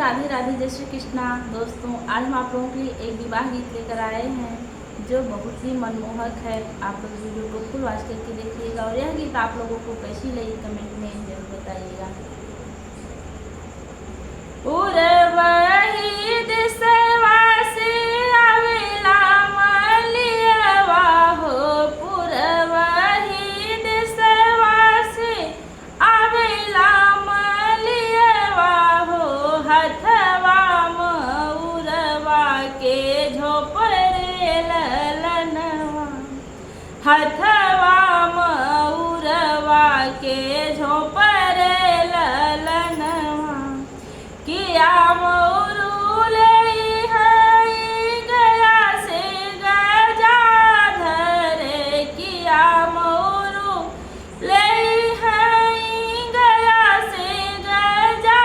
राधे राधे, जय श्री कृष्णा। दोस्तों, आज हम आप लोगों के लिए एक विवाह गीत लेकर आए हैं जो बहुत ही मनमोहक है। आप लोग वीडियो को फुल वॉच करके देखिएगा और यह गीत आप लोगों को कैसी लगी कमेंट में जरूर बताइएगा। उरवही दिसवा से आवेला मलियवा हो, पुरवही दिसवा से आवेला मलियवा हो, हथवा मऊरवा के झोपरे ललनवा, हथवा मऊरवा के झोपरे ललनवा, किया मऊरू ले गया से गजा धरे, किया मऊरू ले गया से गजा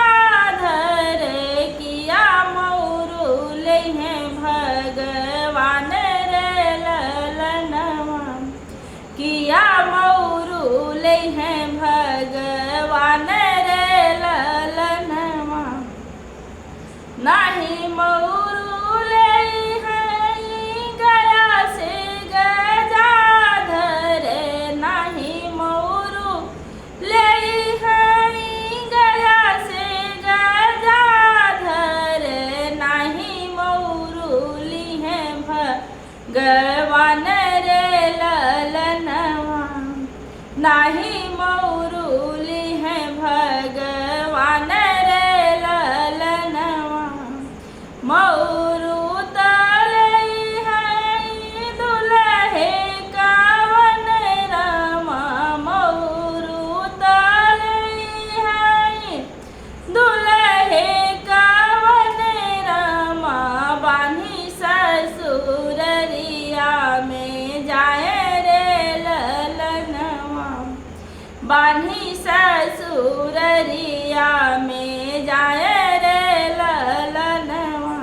धरे, किया मऊरू ले भगवान रे ललनवा, किया मऊरू ले भगवान रे ललनवा, नाही मऊरू ले गया से गजा धरे, नाही मऊरू ले गया से गजा धरे, नाही मऊरू ली भगवान रे ललनवा, नाही मऊरू ली भगवान रे ललनवा, मऊरू तले दुल्हे कवन रमा, मऊरू तले दुल्हे कवन रमा, बान्ही ससुररिया में जाए रे ललनवा, बान्ही ससुररिया में जाए रे ललनवा,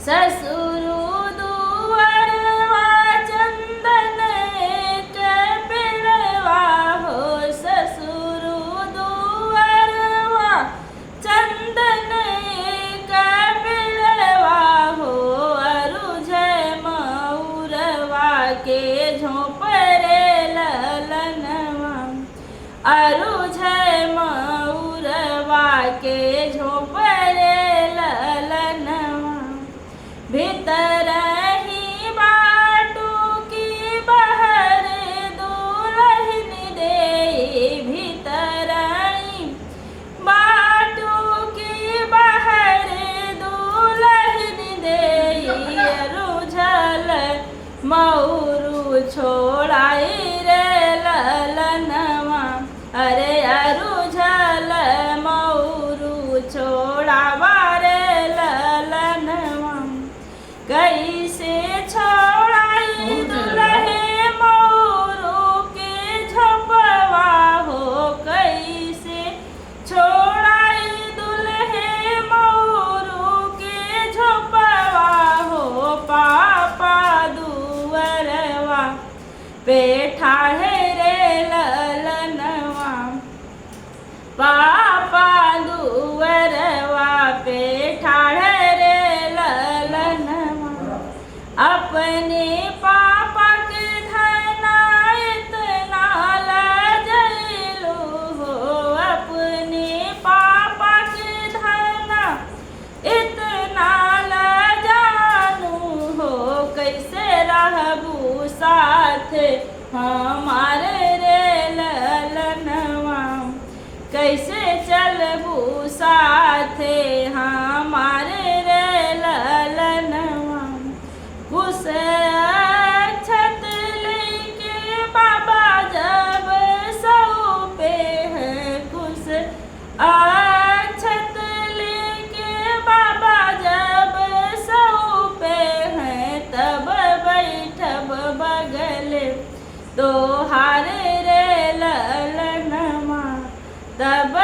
ससुरु दुअरवा चंदन के पेड़वा हो, ससुरु दुअरवा चंदन के पेड़वा हो, अरुझ मऊरवा के झोपरे ललनवा, अरुझ मऊरवा के झोपरे ललनवा, भीतर ही बाटू की बहर दुल्हन दे, भीतर ही बाटू की बहर दुल्हन दे, अरुझल मऊरू छोड़ाई रे ललनवा, अरे अरुझल मऊरू छोड़ावा रे ललनवा, कैसे छोड़ाई दुल्हे मऊरू के झोपवा हो, कैसे छोड़ाई दुल्हे मऊरू के झोपवा हो, पापा दुअरवा पे ठाढ़े रे ललनवा, पापा दुअरवा पे ठाढ़े रे ललनवा, अपने पापा के धना इतना लजलू हो, अपने पापा के धना इतना लजानू हो, कैसे रहबू साथ हमारे रे ललनवा, कैसे चलबू साथे हमारे रे ललनवा, कुछ अक्षत लेके बाबा जब सौंपे हैं, कुछ अक्षत लेके बाबा जब सौंपे हैं, तब बैठब बगल तोहारे रे ललनवा, तब